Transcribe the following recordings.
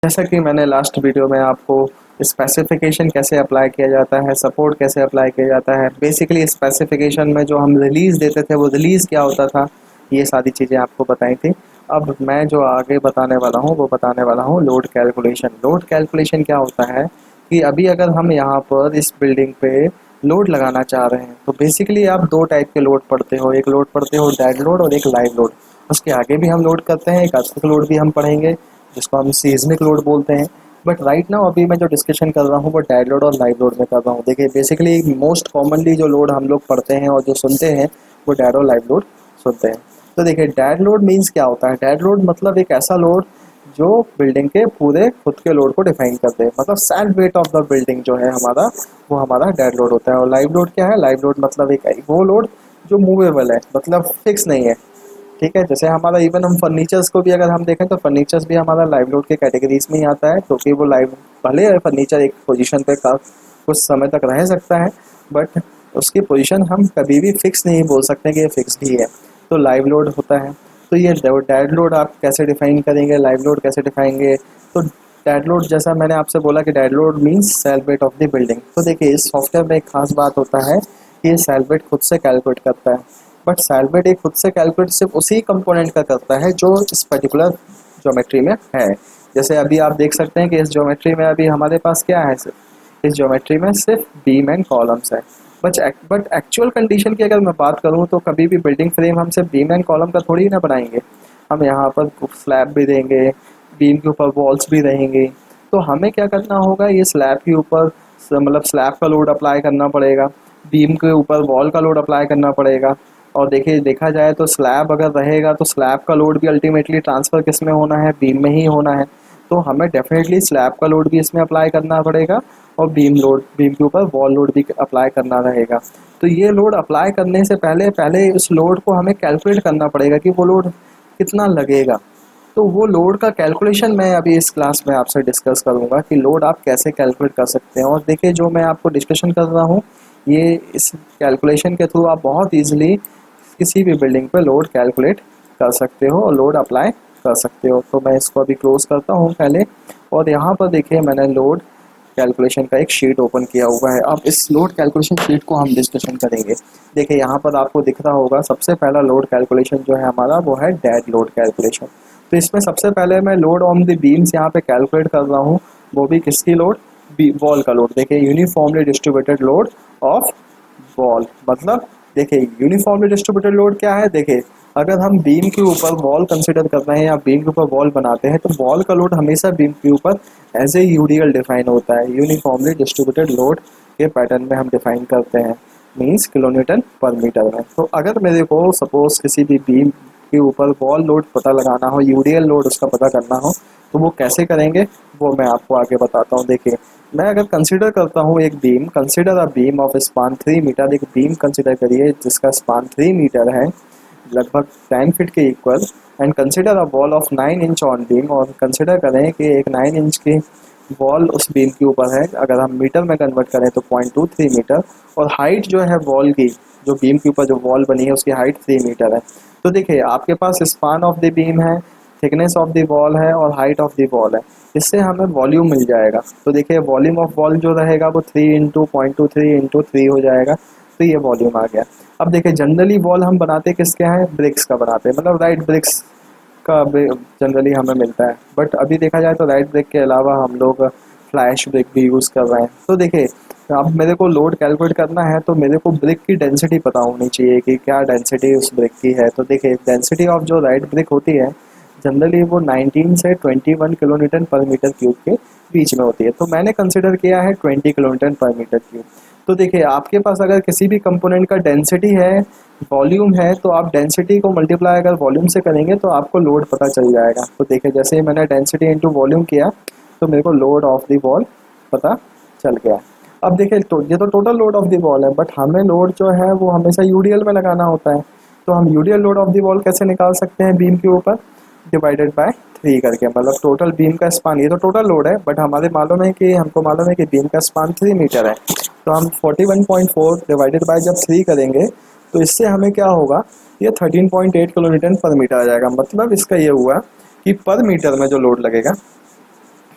जैसा कि मैंने लास्ट वीडियो में आपको स्पेसिफिकेशन कैसे अप्लाई किया जाता है, सपोर्ट कैसे अप्लाई किया जाता है, बेसिकली स्पेसिफिकेशन में जो हम रिलीज़ देते थे वो रिलीज़ क्या होता था, ये सारी चीज़ें आपको बताई थी। अब मैं जो आगे बताने वाला हूँ वो बताने वाला हूँ लोड कैलकुलेशन। लोड कैलकुलेशन क्या होता है कि अभी अगर हम यहाँ पर इस बिल्डिंग पे लोड लगाना चाह रहे हैं तो बेसिकली आप दो टाइप के लोड पढ़ते हो, एक लोड पढ़ते हो डेड लोड और एक लाइव लोड। उसके आगे भी हम लोड करते हैं, एक अर्थक्वेक लोड भी हम पढ़ेंगे जिसको हम सीज़मिक लोड बोलते हैं। बट राइट नाउ अभी मैं जो डिस्कशन कर रहा हूँ वो डेड लोड और लाइव लोड में कर रहा हूँ। देखिए बेसिकली मोस्ट कॉमनली जो लोड हम लोग पढ़ते हैं और जो सुनते हैं वो डेड और लाइव लोड सुनते हैं। तो देखिए डेड लोड मीन्स क्या होता है। डेड लोड मतलब एक ऐसा लोड जो बिल्डिंग के पूरे खुद के लोड को डिफाइन करते हैं, मतलब self weight of the building जो है हमारा, वो हमारा डेड लोड होता है। और लाइव लोड क्या है? लाइव लोड मतलब एक वो लोड जो मूवेबल है, मतलब फिक्स नहीं है। ठीक है, जैसे हमारा इवन हम फर्नीचर्स को भी अगर हम देखें तो फर्नीचर्स भी हमारा लाइव लोड के कैटेगरीज में ही आता है, क्योंकि वो लाइव भले फर्नीचर एक पोजीशन पे कुछ समय तक रह सकता है, बट उसकी पोजीशन हम कभी भी फिक्स नहीं बोल सकते कि ये फिक्स ही है। तो लाइव लोड होता है। तो ये डेड लोड आप कैसे डिफाइन करेंगे, लाइव लोड कैसे डिफाइंगे? तो डेड लोड, जैसा मैंने आपसे बोला कि dead load means self weight of the building. तो देखिए इस सॉफ्टवेयर में एक खास बात होता है कि ये सेल्फ वेट खुद से कैलकुलेट करता है। बट सेल्फ वेट एक खुद से कैलकुलेट सिर्फ उसी कंपोनेंट का करता है जो इस पर्टिकुलर ज्योमेट्री में है। जैसे अभी आप देख सकते हैं कि इस ज्योमेट्री में अभी हमारे पास क्या है, सिर्फ इस ज्योमेट्री में सिर्फ बीम एंड कॉलम्स है। बट एक्चुअल कंडीशन की अगर मैं बात करूँ तो कभी भी बिल्डिंग फ्रेम हम सिर्फ बीम एंड कॉलम का थोड़ी ना बनाएंगे। हम यहाँ पर स्लैब भी देंगे, बीम के ऊपर वॉल्स भी रहेंगे। तो हमें क्या करना होगा, ये स्लैब के ऊपर मतलब स्लैब का लोड अप्लाई करना पड़ेगा, बीम के ऊपर वॉल का लोड अप्लाई करना पड़ेगा। और देखिए देखा जाए तो स्लैब अगर रहेगा तो स्लैब का लोड भी अल्टीमेटली ट्रांसफ़र किस में होना है, बीम में ही होना है। तो हमें डेफिनेटली स्लैब का लोड भी इसमें अप्लाई करना पड़ेगा और बीम के ऊपर वॉल लोड भी अप्लाई करना रहेगा। तो ये लोड अप्लाई करने से पहले पहले उस लोड को हमें कैलकुलेट करना पड़ेगा कि वो लोड कितना लगेगा। तो वो लोड का कैलकुलेशन मैं अभी इस क्लास में आपसे डिस्कस करूँगा कि लोड आप कैसे कैलकुलेट कर सकते हैं। और देखिए जो मैं आपको डिस्कशन कर रहा हूँ, ये इस कैलकुलेशन के थ्रू आप बहुत ईजिली किसी भी बिल्डिंग पे लोड कैलकुलेट कर सकते हो और लोड अप्लाई कर सकते हो। तो मैं इसको अभी क्लोज करता हूँ पहले। और यहाँ पर देखिए मैंने लोड कैलकुलेशन का एक शीट ओपन किया हुआ है। अब इस लोड कैलकुलेशन शीट को हम डिस्कशन करेंगे। देखिए यहाँ पर आपको दिख रहा होगा सबसे पहला लोड कैलकुलेशन जो है हमारा वो है डेड लोड कैलकुलेशन। तो इसमें सबसे पहले मैं लोड ऑन द बीम्स यहाँ पे कैलकुलेट कर रहा हूँ, वो भी किसकी लोड, वॉल का लोड। देखिए uniformly distributed load of wall, मतलब देखिए यूनिफॉर्मली डिस्ट्रीब्यूटेड लोड क्या है। देखिए अगर हम बीम के ऊपर वॉल कंसिडर कर रहे हैं या बीम के ऊपर वॉल बनाते हैं तो वॉल का लोड हमेशा बीम के ऊपर एज ए यूडीएल डिफाइन होता है, यूनिफॉर्मली डिस्ट्रीब्यूटेड लोड के पैटर्न में हम डिफाइन करते हैं, मीन्स किलोन्यूटन पर मीटर में। तो अगर मेरे को सपोज किसी भी बीम के ऊपर वॉल लोड पता लगाना हो, यूडीएल लोड उसका पता करना हो, तो वो कैसे करेंगे वो मैं आपको आगे बताता हूँ। देखिए मैं अगर कंसिडर करता हूँ एक beam, consider a beam of span 3 metre, एक बीम कंसिडर करिए जिसका स्पान 3 मीटर है, लगभग 10 फीट के equal. And consider a wall of 9 inch on beam, और कंसिडर करें कि एक 9 इंच की वॉल उस बीम के ऊपर है। अगर हम मीटर में कन्वर्ट करें तो 0.23 मीटर, और हाइट जो है वॉल की, जो बीम के ऊपर जो वॉल बनी है उसकी हाइट 3 मीटर है। तो देखिए आपके पास स्पान ऑफ द बीम है, थिकनेस ऑफ द वॉल है और हाइट ऑफ द वॉल है, इससे हमें वॉल्यूम मिल जाएगा। तो देखिए वॉल्यूम ऑफ वॉल जो रहेगा वो 3 इंटू 0.23 इंटू 3 हो जाएगा। तो ये वॉल्यूम आ गया। अब देखिए जनरली वॉल हम बनाते किसके हैं, ब्रिक्स का बनाते हैं, मतलब राइट ब्रिक्स का जनरली हमें मिलता है। बट अभी देखा जाए तो राइट ब्रिक के अलावा हम लोग फ्लैश ब्रिक भी यूज़ कर रहे हैं। तो देखिए अब मेरे को लोड कैलकुलेट करना है तो मेरे को ब्रिक की डेंसिटी पता होनी चाहिए कि क्या डेंसिटी उस ब्रिक की है। तो देखिए डेंसिटी ऑफ जो राइट ब्रिक होती है जनरली वो 19 से 21 किलोन्यूटन पर मीटर क्यूब के बीच में होती है। तो मैंने कंसिडर किया है 20 किलोन्यूटन पर मीटर क्यूब। तो देखिए आपके पास अगर किसी भी कंपोनेंट का डेंसिटी है, वॉल्यूम है, तो आप डेंसिटी को मल्टीप्लाई अगर वॉल्यूम से करेंगे तो आपको लोड पता चल जाएगा। तो देखिए जैसे ही मैंने डेंसिटी इंटू वॉल्यूम किया तो मेरे को लोड ऑफ द वॉल पता चल गया। अब देखिए ये तो total load of the wall है, बट हमें लोड जो है वो हमेशा यूडीएल में लगाना होता है। तो हम UDL load of the wall कैसे निकाल सकते हैं, बीम के ऊपर डिवाइडेड बाय 3 करके, मतलब टोटल बीम का स्पान, ये तो टोटल लोड है बट हमको मालूम है कि बीम का स्पान 3 मीटर है। तो हम 41.4 डिवाइडेड बाय जब 3 करेंगे तो इससे हमें क्या होगा, ये 13.8 किलोन्यूटन पर मीटर आ जाएगा। मतलब इसका ये हुआ कि पर मीटर में जो लोड लगेगा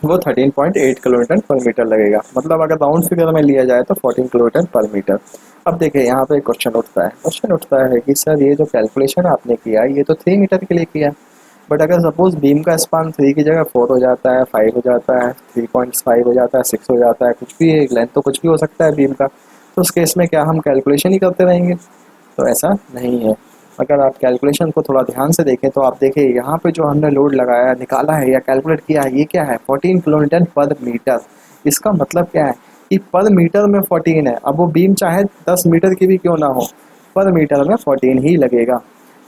वो 13.8 किलोमीटर पर मीटर लगेगा। मतलब अगर राउंड फिगर में लिया जाए तो 14 किलोमीटर पर मीटर। अब देखिए यहाँ पे क्वेश्चन उठता है कि सर ये जो कैलकुलेशन आपने किया ये तो 3 मीटर के लिए किया, बट अगर सपोज बीम का स्पान 3 की जगह 4 हो जाता है, 5 हो जाता है, 3.5 हो जाता है, 6 हो जाता है, कुछ भी एक लेंथ तो कुछ भी हो सकता है बीम का, तो उस केस में क्या हम कैलकुलेशन ही करते रहेंगे? तो ऐसा नहीं है। अगर आप कैलकुलेशन को थोड़ा ध्यान से देखें तो आप देखिए यहाँ पे जो हमने लोड लगाया, निकाला है या कैलकुलेट किया है, ये क्या है? 14 किलोमीटर पर मीटर। इसका मतलब क्या है कि पर मीटर में 14 है। अब वो बीम चाहे 10 मीटर की भी क्यों ना हो, पर मीटर में 14 ही लगेगा।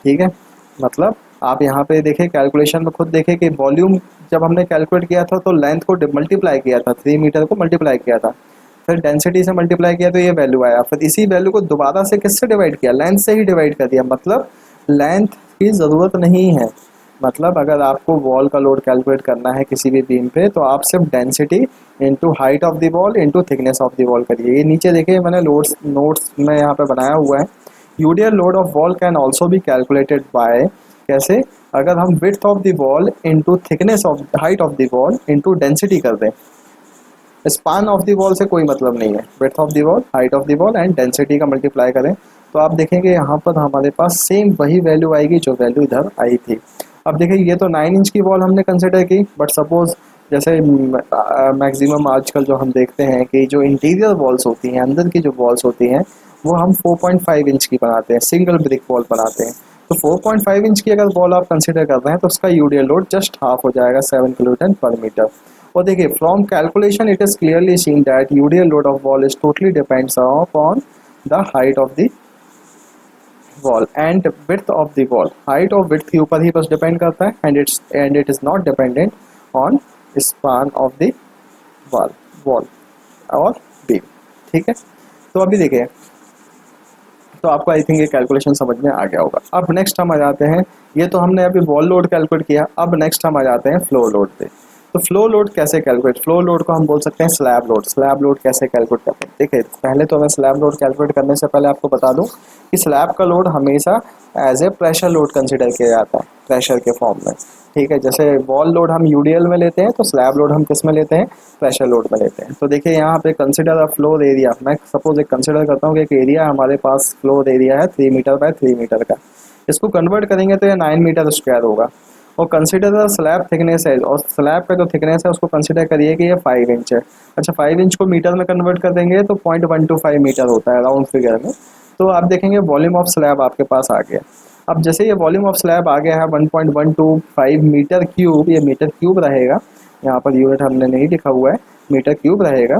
ठीक है, मतलब आप यहाँ पे देखें कैलकुलेशन में खुद देखें कि वॉल्यूम जब हमने कैलकुलेट किया था तो लेंथ को मल्टीप्लाई किया था, 3 मीटर को मल्टीप्लाई किया था, फिर डेंसिटी से मल्टीप्लाई किया तो ये वैल्यू आया, फिर इसी वैल्यू को दोबारा से किससे डिवाइड किया? लेंथ से ही डिवाइड कर दिया। मतलब लेंथ की ज़रूरत नहीं है। मतलब अगर आपको वॉल का लोड कैलकुलेट करना है किसी भी बीम पे तो आप सिर्फ density into height of the wall into thickness of the wall करिए। ये नीचे देखिए मैंने नोट्स में यहाँ पे बनाया हुआ है। UDL load of wall can also be calculated by, कैसे? अगर हम width of the wall into thickness of height of the wall into density कर दें। स्पान ऑफ द वॉल से कोई मतलब नहीं है, width of the wall, height of the wall and density का मल्टीप्लाई करें तो आप देखेंगे यहाँ पर हमारे पास सेम वही वैल्यू आएगी जो वैल्यू इधर आई थी। अब देखिए ये तो 9 इंच की वॉल हमने कंसिडर की, बट सपोज जैसे मैक्सिमम आजकल जो हम देखते हैं कि जो इंटीरियर वॉल्स होती हैं, अंदर की जो वॉल्स होती हैं, वो हम 4.5 इंच की बनाते हैं, सिंगल ब्रिक वॉल बनाते हैं। तो 4.5 इंच की अगर वॉल आप कंसिडर कर रहे हैं तो उसका यूडियल लोड जस्ट हाफ हो जाएगा, 7 किलोन्यूटन पर मीटर। और देखिए from calculation it is clearly seen that UDL load of wall is totally depends upon the height of the wall and width of the wall. Height और width के ऊपर ही बस depend करता है and it is not dependent on span of the wall और beam. ठीक है, तो अभी देखिए, तो आपको आई थिंक ये कैलकुलेशन समझ में आ गया होगा। अब नेक्स्ट हम आ जाते हैं, ये तो हमने अभी वॉल लोड कैलकुलेट किया, अब नेक्स्ट हम आ जाते हैं फ्लो लोड पे। तो फ्लो लोड कैसे कैलकुलेट? फ्लो लोड को हम बोल सकते हैं स्लैब लोड। स्लैब लोड कैसे कैलकुलेट करते हैं? देखिए पहले तो मैं स्लैब लोड कैलकुलेट करने से पहले आपको बता दूं कि स्लैब का लोड हमेशा as a pressure load consider किया जाता है, प्रेशर के फॉर्म में। ठीक है, जैसे वॉल लोड हम यूडीएल में लेते हैं तो स्लैब लोड हम किस में लेते हैं? प्रेशर लोड में लेते हैं। तो देखिए यहाँ पे कंसिडर अ फ्लोर एरिया, मैं सपोज एक कंसिडर करता हूँ कि एक एरिया हमारे पास फ्लोर एरिया है 3 मीटर बाय 3 मीटर का, इसको कन्वर्ट करेंगे तो ये 9 मीटर स्क्वायर होगा। और कंसिडर स्लैब थिकनेस है, और स्लैब का जो थिकनेस है उसको कंसिडर करिए कि ये 5 इंच है। अच्छा 5 इंच को मीटर में कन्वर्ट कर देंगे तो 0.125 मीटर होता है राउंड फिगर में। तो आप देखेंगे वॉल्यूम ऑफ स्लैब आपके पास आ गया। अब जैसे ये वॉल्यूम ऑफ स्लैब आ गया है 1.125 मीटर क्यूब, ये मीटर क्यूब रहेगा, यहाँ पर यूनिट हमने नहीं लिखा हुआ है, मीटर क्यूब रहेगा।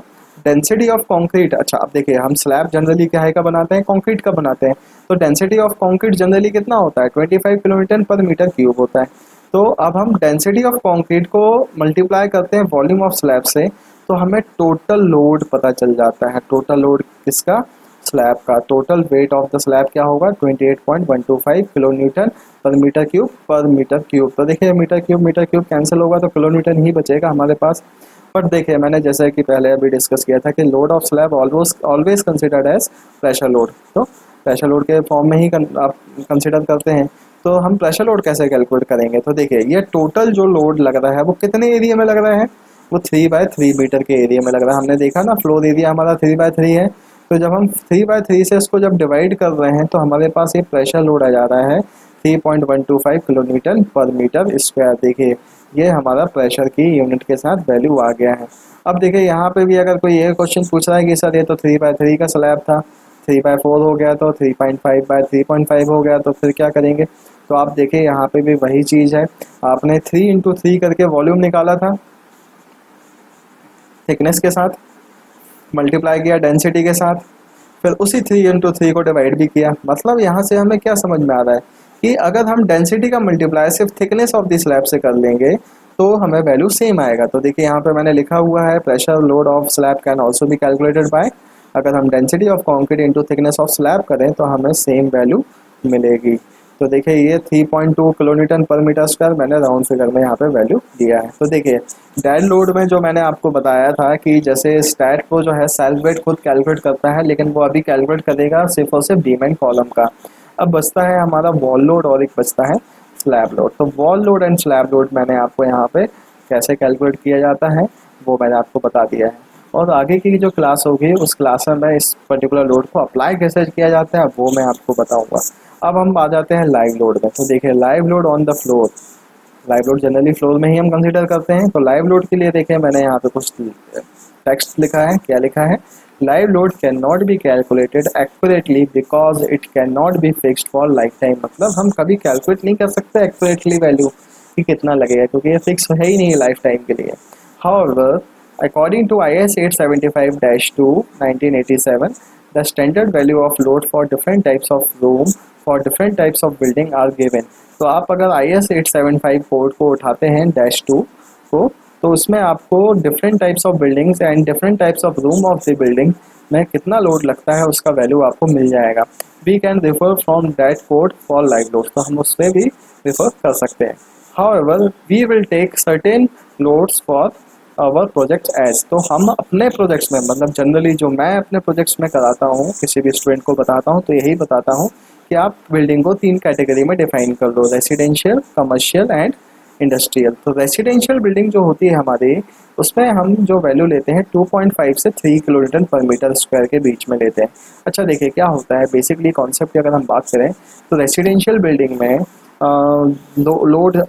डेंसिटी ऑफ कंक्रीट, अच्छा अब देखिए हम स्लैब जनरली क्या है का बनाते हैं? कंक्रीट का बनाते हैं। तो डेंसिटी ऑफ कंक्रीट जनरली कितना होता है? 25 किलोमीटर पर मीटर क्यूब होता है। तो अब हम डेंसिटी ऑफ कंक्रीट को मल्टीप्लाई करते हैं वॉल्यूम ऑफ स्लैब से, तो हमें टोटल लोड पता चल जाता है। टोटल लोड किसका? स्लैब का। Total weight of the slab क्या होगा? 28.125 किलो न्यूटन पर मीटर क्यूब। तो देखिए मीटर क्यूब कैंसिल होगा तो किलो न्यूटन ही बचेगा हमारे पास। बट देखिए मैंने जैसे कि पहले अभी डिस्कस किया था कि load of slab always considered as pressure load, तो प्रेशर लोड के फॉर्म में ही आप कंसिडर करते हैं। तो हम प्रेशर लोड कैसे कैलकुलेट करेंगे? तो देखिए ये टोटल जो लोड लग रहा है वो कितने एरिया में लग रहा है? वो 3/3 मीटर के एरिया में लग रहा है। हमने देखा ना फ्लोर एरिया हमारा 3/3 है, तो जब हम 3/3 से इसको जब डिवाइड कर रहे हैं तो हमारे पास ये प्रेशर लोड आ जा रहा है 3.125 किलो न्यूटन पर मीटर स्क्वायर। देखिए ये हमारा प्रेशर की यूनिट के साथ वैल्यू आ गया है। अब देखिए यहाँ पे भी अगर कोई ये क्वेश्चन पूछ रहा है कि सर ये तो 3/3 का स्लैब था, 3/4 हो गया तो 3.5/3.5 हो गया, तो फिर क्या करेंगे? तो आप देखिए यहाँ पे भी वही चीज़ है, आपने 3 × 3 करके वॉल्यूम निकाला था थिकनेस के साथ, मल्टीप्लाई किया डेंसिटी के साथ, फिर उसी 3 × 3 को डिवाइड भी किया। मतलब यहाँ से हमें क्या समझ में आ रहा है कि अगर हम डेंसिटी का मल्टीप्लाई सिर्फ थिकनेस ऑफ द स्लैब से कर लेंगे तो हमें वैल्यू सेम आएगा। तो देखिए यहाँ पे मैंने लिखा हुआ है pressure load of slab can also be calculated by, अगर हम density of concrete into thickness of slab करें तो हमें सेम वैल्यू मिलेगी। तो देखिए ये 3.2 किलो न्यूटन पर मीटर स्क्वायर मैंने राउंड फिगर में यहाँ पे वैल्यू दिया है। तो देखिए डेड लोड में जो मैंने आपको बताया था कि जैसे स्टैट को जो है सेल्फ वेट खुद कैलकुलेट करता है, लेकिन वो अभी कैलकुलेट करेगा सिर्फ और सिर्फ बीम एंड कॉलम का। अब बचता है हमारा वॉल लोड और एक बचता है स्लैब लोड। तो wall load and slab load मैंने आपको यहाँ पे कैसे कैलकुलेट किया जाता है वो मैंने आपको बता दिया है। और आगे की जो क्लास होगी उस क्लास में मैं इस पर्टिकुलर लोड को अप्लाई कैसे किया जाता है वो मैं आपको बताऊंगा। अब हम आ जाते हैं लाइव लोड में। तो देखिए live load on the floor, live load generally floor में ही हम कंसीडर करते हैं। तो लाइव लोड के लिए देखिए मैंने यहाँ पे कुछ टेक्स्ट लिखा है। क्या लिखा है? Live load can not be calculated accurately because it can not be fixed for life time. मतलब हम कभी कैलकुलेट नहीं कर सकते एक्यूरेटली वैल्यू कि कितना लगेगा, क्योंकि ये फिक्स है ही नहीं लाइफ टाइम के लिए। However according to IS 875-2 1987, the standard value of load for different types of room for different types of building are given। तो आप अगर IS 875 कोड को उठाते हैं -2 को, तो उसमें आपको different types of buildings and different types of room of the building में कितना लोड लगता है उसका वैल्यू आपको मिल जाएगा। We can refer from that code for live load, तो हम उससे भी रिफर कर सकते हैं। However we will take certain loads for our projects as. तो हम अपने प्रोजेक्ट्स में, मतलब जनरली जो मैं अपने प्रोजेक्ट्स में कराता हूँ, किसी भी स्टूडेंट को बताता हूँ, तो यही बताता हूँ कि आप बिल्डिंग को 3 कैटेगरी में डिफाइन कर दो, रेसिडेंशियल, कमर्शियल एंड इंडस्ट्रियल। तो रेसिडेंशियल बिल्डिंग जो होती है हमारी, उसमें हम जो वैल्यू लेते हैं 2.5 से 3 किलोमीटर पर मीटर स्क्वायर के बीच में लेते हैं। अच्छा देखिए क्या होता है बेसिकली कॉन्सेप्ट की अगर हम बात करें तो रेसिडेंशियल बिल्डिंग में लोड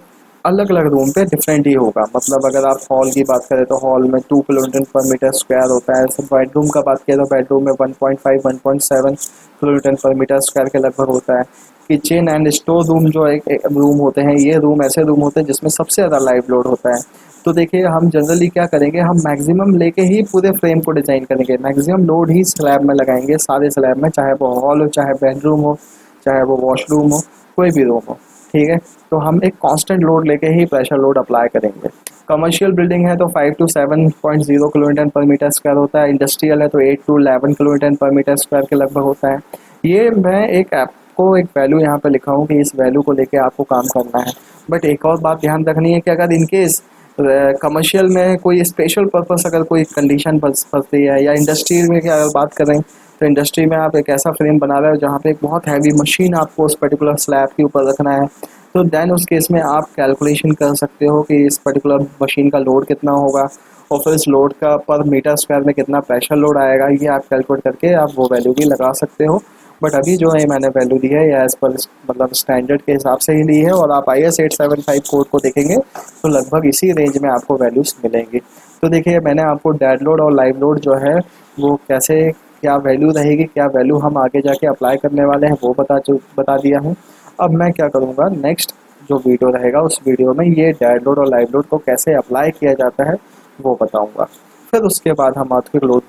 अलग अलग रूम पे डिफरेंट ही होगा। मतलब अगर आप हॉल की बात करें तो हॉल में 2 किलोमीटर पर मीटर स्क्वायर होता है। सब बेडरूम का बात किया तो बेडरूम में 1.5 1.7 किलोमीटर पर मीटर स्क्वायर के लगभग होता है। किचन एंड स्टोर रूम जो एक रूम होते हैं, ये रूम ऐसे रूम होते हैं जिसमें सबसे ज़्यादा लाइव लोड होता है। तो देखिए हम जनरली क्या करेंगे, हम मैक्सिमम लेके ही पूरे फ्रेम को डिज़ाइन करेंगे, मैक्सिमम लोड ही स्लैब में लगाएंगे, सारे स्लैब में, चाहे वो हॉल हो, चाहे बेडरूम हो, चाहे वो वॉशरूम हो, कोई भी रूम हो। ठीक है, तो हम एक कांस्टेंट लोड लेके ही प्रेशर लोड अप्लाई करेंगे। कमर्शियल बिल्डिंग है तो 5 to 7.0 किलोमीटर पर मीटर स्क्वायर होता है। इंडस्ट्रियल है तो 8 to 11 किलोमीटर पर मीटर स्क्वायर के लगभग होता है। ये मैं एक आपको एक वैल्यू यहाँ पे लिखा हूँ कि इस वैल्यू को लेके आपको काम करना है। बट एक और बात ध्यान रखनी है कि अगर इनकेस कमर्शियल में कोई स्पेशल पर्पस अगर कोई कंडीशन फंसती है, या इंडस्ट्री में क्या अगर बात करें तो इंडस्ट्री में आप एक ऐसा फ्रेम बना रहे हो जहाँ पे एक बहुत हैवी मशीन आपको उस पर्टिकुलर स्लैब के ऊपर रखना है, तो देन उस केस में आप कैलकुलेशन कर सकते हो कि इस पर्टिकुलर मशीन का लोड कितना होगा और फिर इस लोड का पर मीटर स्क्वायर में कितना प्रेशर लोड आएगा, ये आप कैलकुलेट करके आप वो वैल्यू भी लगा सकते हो। बट अभी जो है मैंने वैल्यू दी है या एज पर मतलब स्टैंडर्ड के हिसाब से ही ली है, और आप IS 875 कोड को देखेंगे तो लगभग इसी रेंज में आपको वैल्यूज़ मिलेंगी। तो देखिए मैंने आपको डेड लोड और लाइव लोड जो है वो कैसे क्या वैल्यू रहेगी, क्या वैल्यू हम आगे जाके अप्लाई करने वाले हैं वो बता दिया हूँ। अब मैं क्या करूँगा, नेक्स्ट जो वीडियो रहेगा उस वीडियो में ये डेड लोड और लाइव लोड को कैसे अप्लाई किया जाता है वो बताऊँगा। फिर उसके बाद हम आर्थिक लोड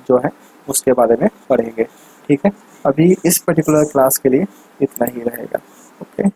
जो है उसके बारे में पढ़ेंगे। ठीक है, अभी इस पर्टिकुलर क्लास के लिए इतना ही रहेगा। ओके।